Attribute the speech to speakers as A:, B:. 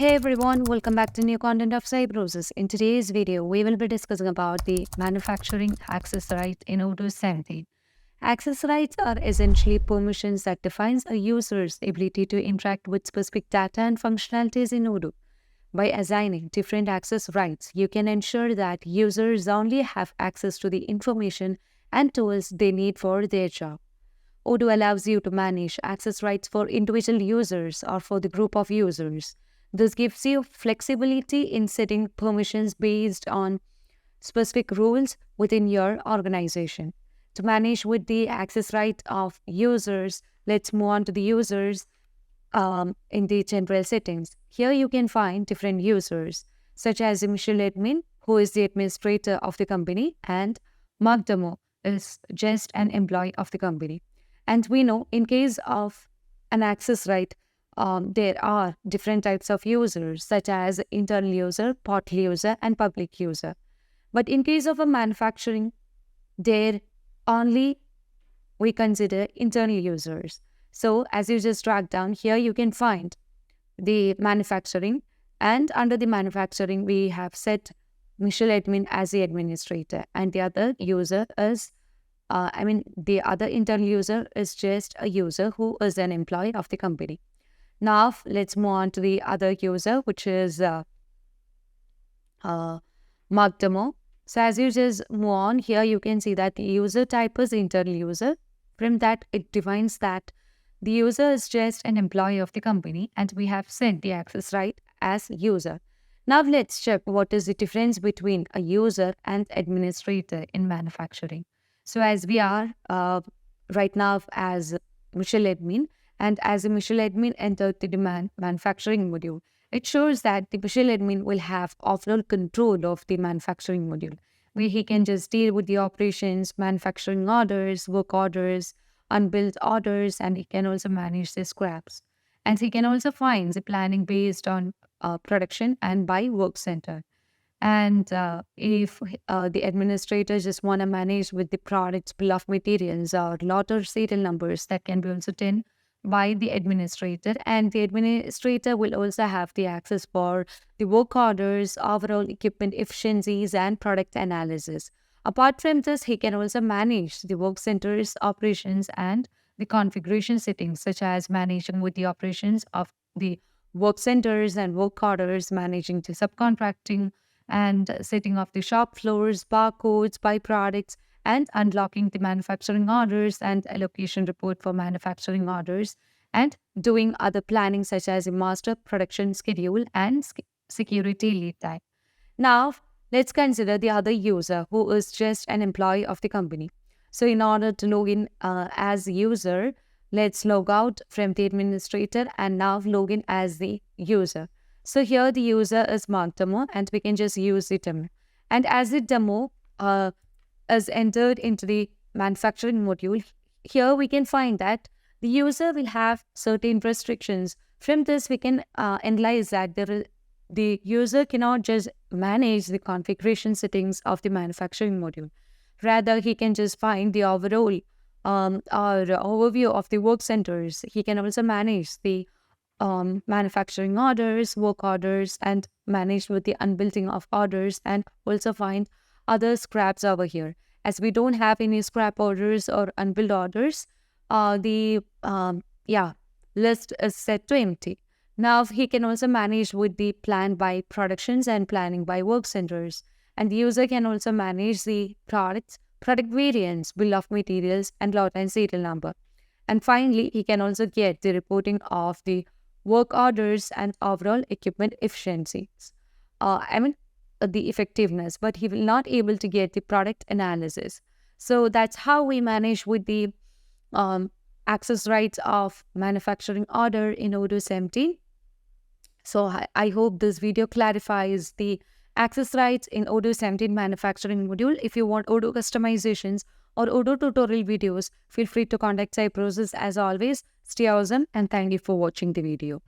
A: Hey everyone, welcome back to new content of Cybrosys. In today's video, we will be discussing about the manufacturing access right in Odoo 17. Access rights are essentially permissions that defines a user's ability to interact with specific data and functionalities in Odoo. By assigning different access rights, you can ensure that users only have access to the information and tools they need for their job. Odoo allows you to manage access rights for individual users or for the group of users. This gives you flexibility in setting permissions based on specific rules within your organization. To manage with the access right of users, let's move on to the users in the general settings. Here you can find different users, such as the Michelle admin, who is the administrator of the company, and Magdamo is just an employee of the company. And we know in case of an access right, there are different types of users, such as internal user, portal user, and public user. But in case of a manufacturing, there only we consider internal users. So as you just drag down here, you can find the manufacturing, and under the manufacturing, we have set Michelle admin as the administrator, and the other user is the other internal user is just a user who is an employee of the company. Now, let's move on to the other user, which is Magdamo. So as you just move on, here you can see that the user type is internal user. From that, it defines that the user is just an employee of the company, and we have set the access right as user. Now, let's check what is the difference between a user and administrator in manufacturing. So as we are right now as Michelle admin, and as a Michelle admin entered the manufacturing module, it shows that the Michelle admin will have overall control of the manufacturing module, where he can just deal with the operations, manufacturing orders, work orders, unbilled orders, and he can also manage the scraps. And he can also find the planning based on production and by work center. And if the administrator just want to manage with the products, bill of materials, or lot or serial numbers, that can be also done by the administrator. And the administrator will also have the access for the work orders, overall equipment efficiencies, and product analysis. Apart from this, he can also manage the work center's operations and the configuration settings, such as managing with the operations of the work centers and work orders, managing the subcontracting, and setting of the shop floors, barcodes, byproducts, and unlocking the manufacturing orders and allocation report for manufacturing orders, and doing other planning such as a master production schedule and security lead time. Now, let's consider the other user who is just an employee of the company. So in order to log in as user, let's log out from the administrator and now log in as the user. So here the user is marked demo, and we can just use the demo. And as the demo is entered into the manufacturing module, here we can find that the user will have certain restrictions. From this, we can analyze that the user cannot just manage the configuration settings of the manufacturing module. Rather, he can just find the overall or overview of the work centers. He can also manage the manufacturing orders, work orders, and manage with the unbilled of orders, and also find other scraps over here. As we don't have any scrap orders or unbilled orders, the list is set to empty. Now he can also manage with the plan by productions and planning by work centers. And the user can also manage the products, product variants, bill of materials, and lot and serial number. And finally, he can also get the reporting of the work orders and overall equipment efficiencies. The effectiveness, but he will not able to get the product analysis. So that's how we manage with the access rights of manufacturing order in Odoo 17. So I hope this video clarifies the access rights in Odoo 17 manufacturing module. If you want Odoo customizations or Odoo tutorial videos, feel free to contact Cybrosys. As always, stay awesome and thank you for watching the video.